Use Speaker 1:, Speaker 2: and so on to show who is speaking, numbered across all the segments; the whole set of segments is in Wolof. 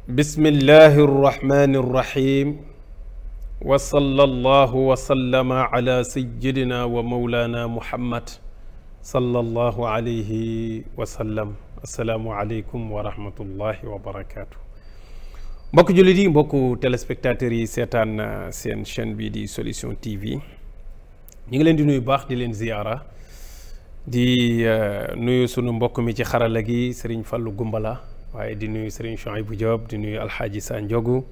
Speaker 1: bismillahi rrahmani rrahim wa sallallahu wa sallama ala sayyidina wa mawlana muhammad sallallahu alayhi wa sallam. assalaamu aleykum wa rahmatullahi wa barakaatu. mbokk jullit yi, mbokk téléspectateurs yi seetaan seen chaîne bi di Solution TV, ñu ngi leen di nuyu baax di leen ziyaara, di nuyu sunu mbokk mi ci xarala gi Serigne Fallou Gumbala, waaye di nuyu Serigne Chouaïbou Diop, di nuyu Alxaaji Sa Ndiogu,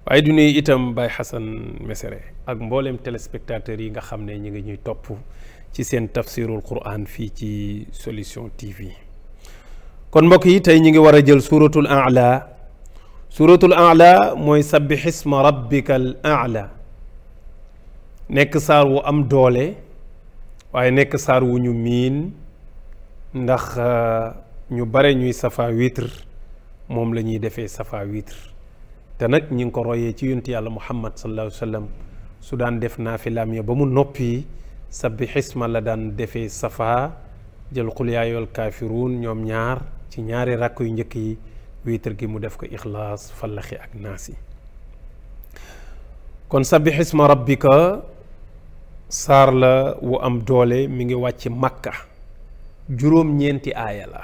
Speaker 1: waaye di nuyu itam Baye Hassan Mesere ak mboolem téléspectateurs yi nga xam ne ñu ngi ñuy topp ci seen tafsirul Quran fii ci Solution TV. kon mbokk yi, tey ñu ngi war a jël suratul A'la. suratul A'la mooy sabbih isma rabbikal a'la, nekk saar wu am doole, waaye nekk saar wu ñu miin ndax ñu bare ñuy safa witr moom la ñuy defee safa witr. te nag ñi ngi ko royee ci yonent yàlla Muhammad sallallahu alayhi wa sallam, su daan def naafilaam ya ba mu noppi sabbih isma la daan defee safa, jël qul yaa ayyuhal kaafiruun ñoom ñaar ci ñaari rakk yu njëkk yi, witr gi mu def ko ixlaas fallaxi ak naasi. kon sabbih isma rabbika saar la wu am doole, mi ngi wàcc Makka, juróom-ñeenti aaya la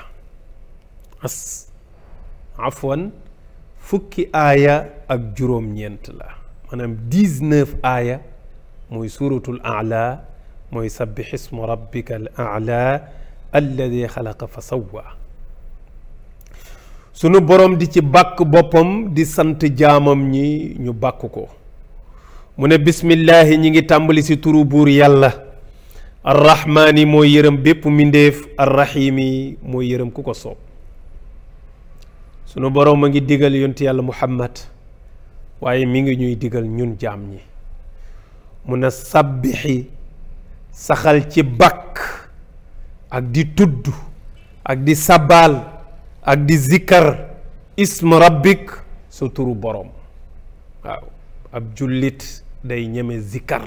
Speaker 1: fukki aaya ak juróom-ñeent la, maanaam 19 aaya mooy suratul A'la, mooy sabbih isma rabbika al a'la alladi xalaqa fa sawwa. sunu borom di ci bàkk boppam, di sant jaamam ñi ñu bàkk ko. mu ne bismillahi, ñi ngi tàmbali si turu buur yàlla, arrahmaani mooy yërëm bépp mbindéef, arrahimi mooy yërëm ku ko soob. sunu boroom a ngi digal yonti yàlla muhammad, waaye mi ngi ñuy digal ñun jaam ñi. mu ne sabbixi, saxal ci bàkk ak di tudd ak di sabaal ak di zikkar isma rabbik, sa turu boroom. waaw, ab jullit day ñeme zikkar,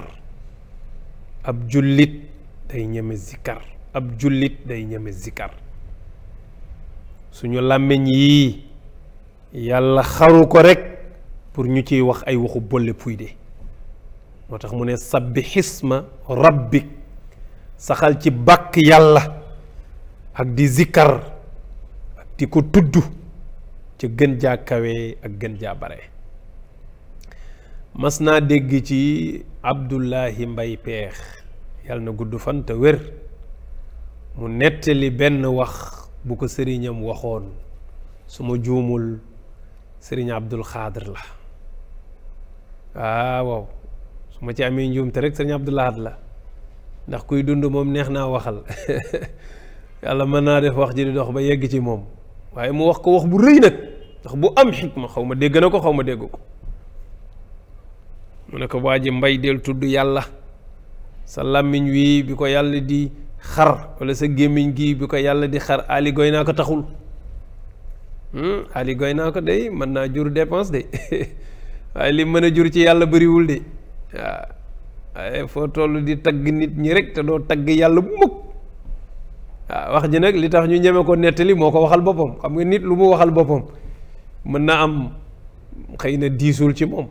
Speaker 1: ab jullit day ñeme zikkar, ab jullit day ñeme zikkar. suñu làmmiñ yii yàlla xaru ko rek pour ñu ciy wax ay waxu bolle puy de. moo tax mu ne sabbih isma rabbik, saxal ci bàkk yàlla ak di zikkar ak di ko tudd ca gën jaa kawe ak gën jaa bare. mas naa dégg ci Abdullahi Mbay Peex, yàlla na gudd fan te wér, mu nettali benn wax bu ko sëriñam waxoon, su ma juumul sëriñ Abdul Xaadir la. waaw su ma ci amee njuumte rek sëriñ Abdul Ahad la, ndax kuy dund moom neex naa waxal yàlla mën naa def wax ji di dox ba yegg ci moom, waaye mu wax ko wax bu rëy nag, ndax bu am xikma, xaw ma dégg na ko xaw ma dégg ko. mu ne ko waa ji mbay, del tudd yàlla, sa làmmiñ wi bi ko yàlla di xar, wala sa gémmiñ gi bi ko yàlla di xar, ali goy naa ko taxul. ali goy naa ko day mën naa jur dépense de waaye li mën a jur ci yàlla bariwul de. waaw, waaye foo toll di tagg nit ñi rek te doo tagg yàlla bu mukk. waaw, wax ji nag li tax ñu ñeme ko nettali moo ko waxal boppam. xam nga nit lu mu waxal boppam mën na am xëy na diisul ci moom,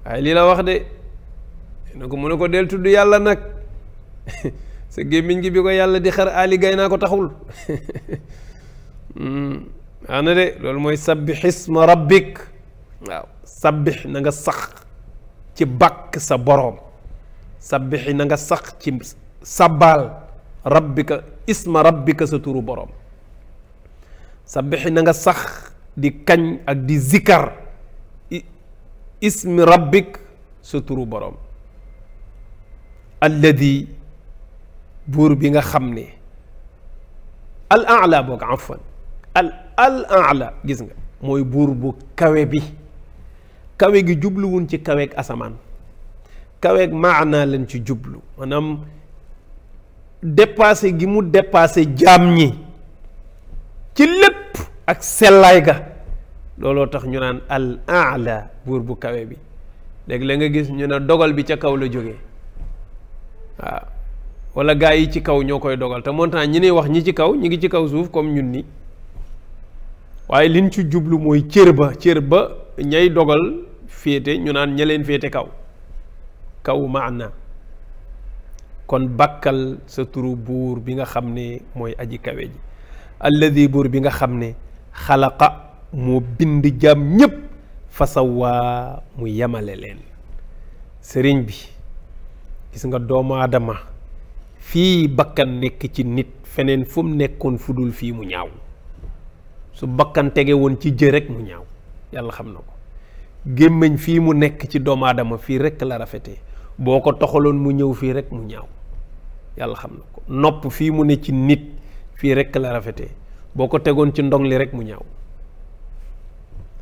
Speaker 1: waaye lii la wax de. ne ko mu ne ko del tudd yàlla nag sa gémmiñ gi bi ko yàlla di xar ali gay naa ko taxul. ana de loolu mooy sabbih isma rabbik. waaw, sabbih na nga sax ci bàkk sa boroom, sabbih na nga sax ci sabbaal rabbika isma rabbika, sa turu boroom. sabbih na nga sax di kañ ak di zikkar ismi rabbik, sa turu boroom. alladi, buur bi nga xam ne, al a'la boog afwan, al a'la gis nga mooy buur bu kawe bi. kawe gi jubluwun ci kaweeg asamaan, kaweeg maanaa leen ci jublu, maanaam dépassé gi mu dépassé jaam ñi ci lépp ak sellaay ga. looloo tax ñu naan al a'la, buur bu kawe bi. léegi la nga gis ñu ne dogal bi ca kaw la jógee. waaw, wala gaa yi ci kaw ñoo koy dogal, te montant ñi ne wax ñi ci kaw ñi ngi ci kaw suuf comme ñun ni. waaye liñ ci jublu mooy cër ba ñay dogal féete ñu naan ña leen féete kaw maana kon bakkal sa turu buur bi nga xam ne mooy aji kawe ji alladi buur bi nga xam ne xalaqa moo bind jaam ñépp fa sawaa mu yemale leen sëriñ bi gis nga doomu aadama fii bakkan nekk ci nit feneen fu mu nekkoon fu dul fii mu ñaaw su bakkan tege woon ci jë rek mu ñaaw yàlla xam na ko gémmiñ fii mu nekk ci doomu aadama fii rek la rafetee boo ko toxaloon mu ñëw fii rek mu ñaaw yàlla xam na ko nopp fii mu ne ci nit fii rek la rafetee boo ko tegoon ci ndong li rek mu ñaaw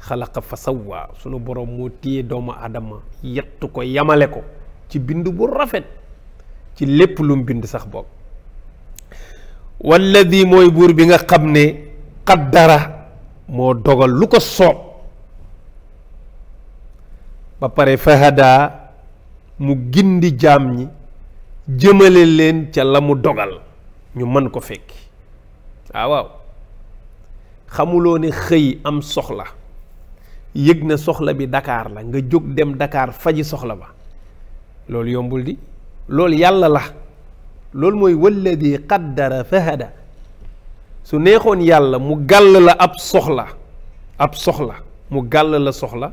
Speaker 1: xalaqa fa sawwa sunu borom moo téye doomu aadama yett ko yamale ko ci bind bu rafet ci lépp lu mu bind sax boog walladi mooy buur bi nga xam ne qaddara moo dogal lu ko soob ba pare fahada mu gindi jaam ñi jëmale leen ca la mu dogal ñu mën ko fekki waaw xamuloo ne xëy am soxla yëg na soxla bi Dakar la nga jóg dem Dakar faji soxla ba loolu yombul di loolu yàlla la loolu mooy walladi qaddara fahada su neexoon yàlla mu gàll la ab soxla mu gàll la soxla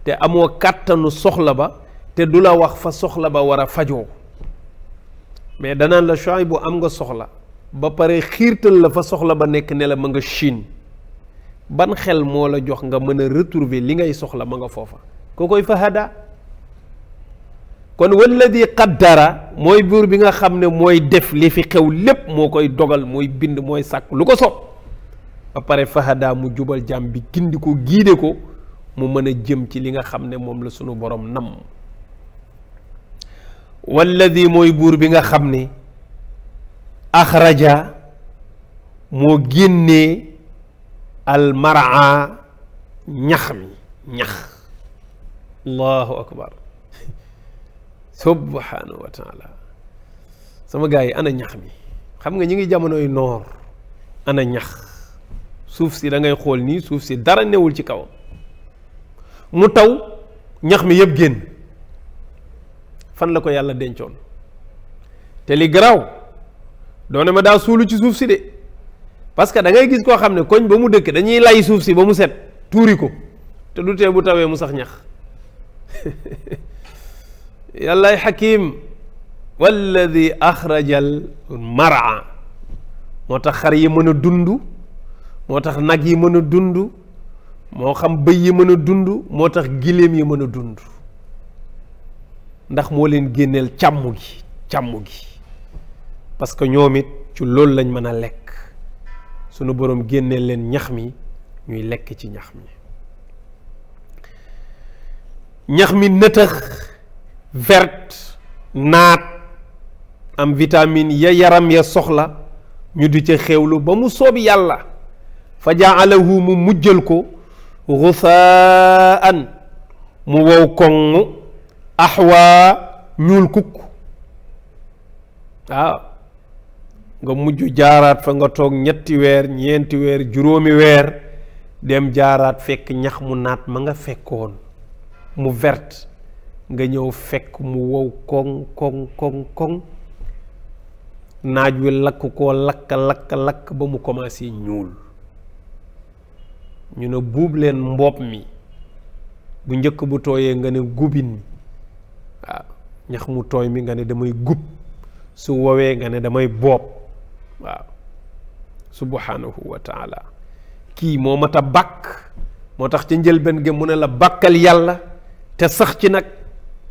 Speaker 1: te amoo kàttanu soxla ba te du la wax fa soxla ba war a fajoo mais danaan la Shuayb bu am nga soxla ba pare xiirtal la fa soxla ba nekk ne la ma nga Chine ban xel moo la jox nga mën a retrouver li ngay soxla ma nga foofa koo koy fahada kon walladi qaddara mooy buur bi nga xam ne mooy def li fi xew lépp moo koy dogal mooy bind mooy sàkk lu ko sopp ba pare fahada mu jubal jàmm bi gindi ko giide ko mu mën a jëm ci li nga xam ne moom la sunu borom nam walladi mooy buur bi nga xam ne axraja moo génnee almaraa ñax mi ñax allahu akbar subhanahu wa taala sama gars yi ana ñax mi xam nga ñi ngi jamonoy noor ana ñax suuf si da ngay xool nii suuf si dara newul ci kawam mu taw ñax mi yëpp génn fan la ko yàlla dencoon te li garaaw doone ma daa suulu ci suuf si de parce que da ngay gis koo xam ne koñ ba mu dëkk dañuy lay suuf si ba mu set tuuri ko te du tee bu tawee mu sax ñax yàllaay xakim walladi axrajal mara moo tax xar yi mën a dund moo tax nag yi mën a dund moo xam bëy yi mën a dund moo tax giléem yi mën a dund ndax moo leen génneel càmm gi parce que ñoom it ci loolu lañ mën a lekk sunu boroom génneel leen ñax mi ñuy lekk ci ñax mi nëtëx verte naat am vitamine ya yaram ya soxla ñu di ca xewlu ba mu soob yàlla fa jaalahu mu mujjal ko xusaan mu wow koŋ axwaa ñuul kukk waaw nga mujj jaaraat fa nga toog 3 weer 4 weer 5 weer dem jaaraat fekk ñax mu naat ma nga fekkoon mu verte nga ñëw fekk mu wow koŋ naaj wi lakk koo lakk ba mu commencé ñuul ñu ne buub leen mbopp mi bu njëkk bu tooyee nga ne gubin waaw ñax mu tooy mi nga ne damay gub su wowee nga ne damay boob waaw subhanahu wa taala kii moo mat a bàkk moo tax ca njëlbeen ge mu ne la bàkkal yàlla te sax ci nag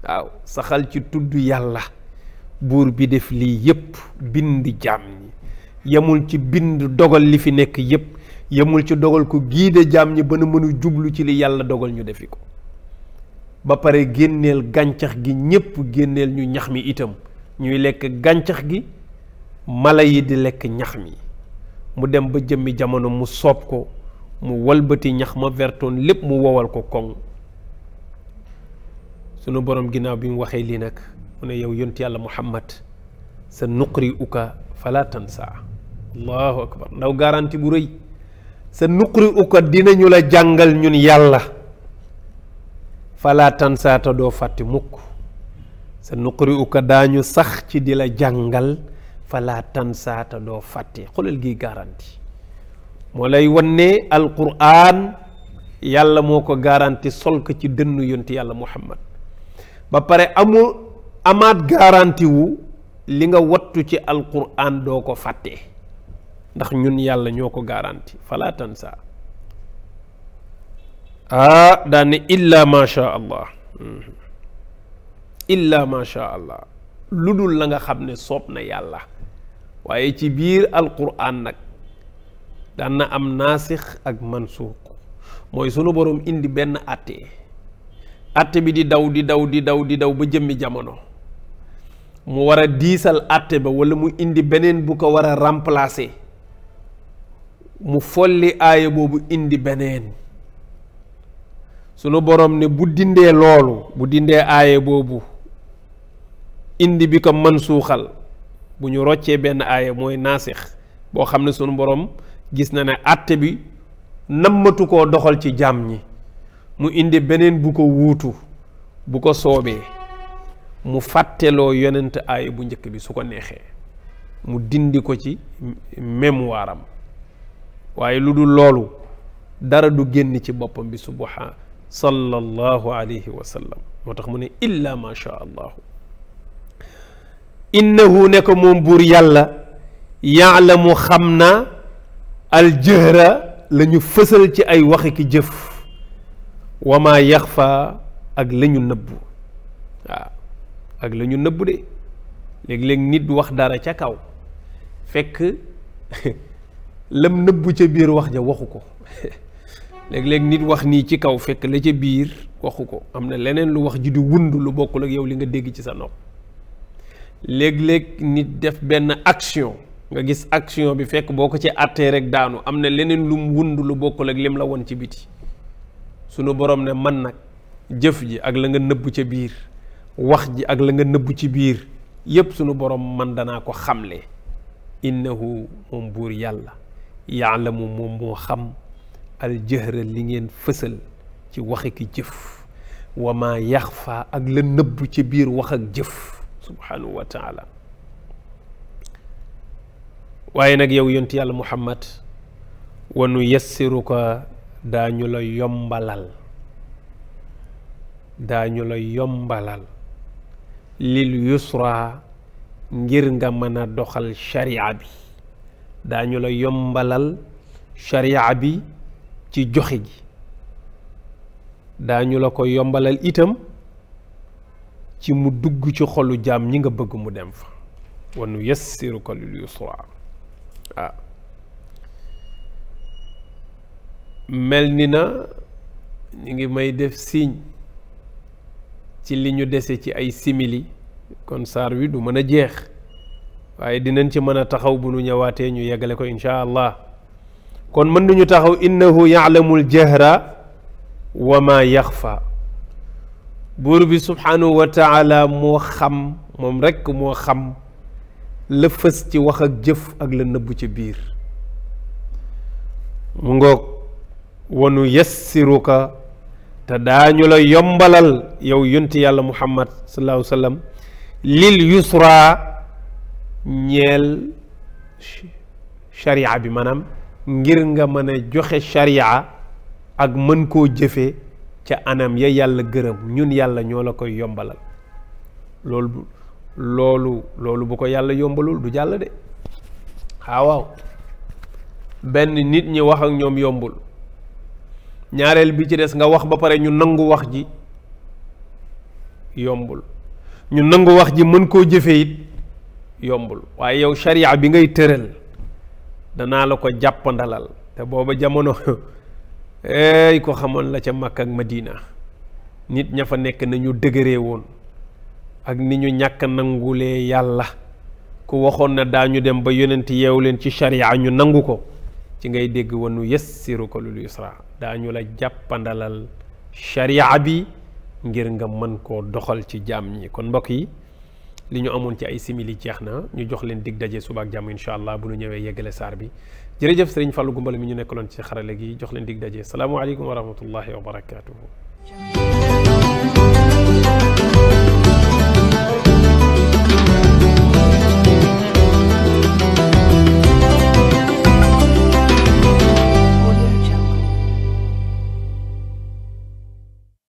Speaker 1: waaw saxal ci tudd yàlla buur bi def lii yépp bind jaam ñi yemul ci bind dogal li fi nekk yépp yemul ci dogal ko giide jaam ñi ba nu mënu jublu ci li yàlla dogal ñu defi ko ba pare génneel gàncax gi ñépp génneel ñu ñax mi itam ñuy lekk gàncax gi mala yi di lekk ñax mi mu dem ba jëmmi jamono mu soob ko mu walbati ñax ma vertoon lépp mu wowal ko koŋ sunu borom ginnaaw bi mu waxee lii nag mu ne yow yonent yàlla muhammad sa nuqri uka fala tansa allahu akbar ndaw garanti bu rëy sa nuqri'uka dinañu la jàngal ñun yàlla fala tansa ta doo fàtte mukk sa nuqri'uka daañu sax ci di la jàngal fala tansa ta doo fàtte xoolal gi garanti moo lay wan ne alquran yàlla moo ko garanti sol ko ci dënnu yonti yàlla muhammad ba pare amaat garanti wu li nga wattu ci alquran doo ko fàtte ndax ñun yàlla ñoo ko garanti fala tansa daane illa ma sha allah illa ma sha allah lu dul la nga xam ne soob na yàlla waaye ci biir alquran nag daan na am naasix ak mansuuq mooy sunu boroom indi benn atte bi di daw ba jëmmi jamono mu war a diisal atte ba walla mu indi beneen bu ko war a remplacer mu folli aaya boobu indi beneen sunu boroom ne bu dindee loolu bu dindee aaya boobu indi bi ko mansuuxal bu ñu roccee benn aaya mooy naasix boo xam ne sunu boroom gis na ne àtte bi nammatu koo doxal ci jaam ñi mu indi beneen bu ko wuutu bu ko soobee mu fàtteloo yonent aaya bu njëkk bi su ko neexee mu dindi ko ci mémoire am waaye lu dul loolu dara du génn ci boppam bi subhaan sallallahu alayhi wa sallam moo tax mu ne illa ma sha allahu innahu ne ko moom buur yàlla yaalamu xam na aljëhra la ñu fësal ci ay waxi ki jëf wa maa yaxfa ak la ñu nëbbu waaw ak la ñu nëbbu de léeg-léeg nit wax dara ca kaw fekk lam nëbbu ca biir wax ja waxu ko léeg-léeg nit wax nii ci kaw fekk la ca biir waxu ko am na leneen lu wax ji di wund lu bokkul ak yow li nga dégg ci sa nopp léeg-léeg nit def benn action nga gis action bi fekk boo ko ci àttee rek daanu am na leneen lu mu wund lu bokkul ak lim la woon ci biti sunu borom ne man nag jëf ji ak la nga nëbbu ca biir wax ji ak la nga nëbbu ci biir yépp sunu borom man danaa ko xamle innahu moom buur yàlla yaalamu moom moo xam aljëhra li ngeen fësal ci waxi ki jëf wa maa yaxfa ak la nëbbu ci biir wax ak jëf subhanahu wa taala waaye nag yow yonti yàlla muhammad wanu yassiruka daañu la yombalal lil yusra ngir nga mën a doxal sharia bi daañu la yombalal sharia bi ci joxe gi daañu la ko yombalal itam ci mu dugg ci xolu jaam ñi nga bëgg mu dem fa wanu yassiruka lil yusra waaw mel ni na ñu ngi may def signe ci li ñu dese ci ay simili kon saar wi du mën a jeex waaye dinañ ci mën a taxaw bu nu ñëwaatee ñu yeggale ko insha allah kon mën nañu taxaw innahu ya'lamul jahra wa ma yaxfa buur bi subhanahu wa taala moo xam moom rekk moo xam la fës ci wax ak jëf ak la nëbbu ci biir mu ngoog wanu yassiruka te daañu la yombalal yow yonti yàlla muhammad sallallahu alayhi wa sallam lil yusra ñeel sharia bi maanaam ngir nga mën a joxe sharia ak mën koo jëfe ca anam ya yàlla gërëm ñun yàlla ñoo la koy yombalal loolu bu ko yàlla yombalul du jàll de waaw benn nit ñi wax ak ñoom yombul ñaareel bi ci des nga wax ba pare ñu nangu wax ji yombul ñu nangu wax ji mën koo jëfe it yombul waaye yow sharia bi ngay tëral danaa la ko jàppandalal te booba jamono ey ko xamoon la ca Makka ak Madina nit ña fa nekk nañu dëgëree woon ak ni ñu ñàkk nangulee yàlla ku waxoon na daañu dem ba yonent yeewu leen ci sharia ñu nangu ko ci ngay dégg wanu yassiruka lil yusra daañu la jàppandalal sharia bi ngir nga mën koo doxal ci jaam ñi kon mbokk yi li ñu amoon ci ay simili jeex na ñu jox leen dig daje suba ak jàmm incha allah bu ñu ñëwee yeggale saar bi jërëjëf sëriñ Fallou Gumbala mi ñu nekkaloon ci xarale gi jox leen dig daje salaamualeykum wa rahmatullahi wa barakatuhu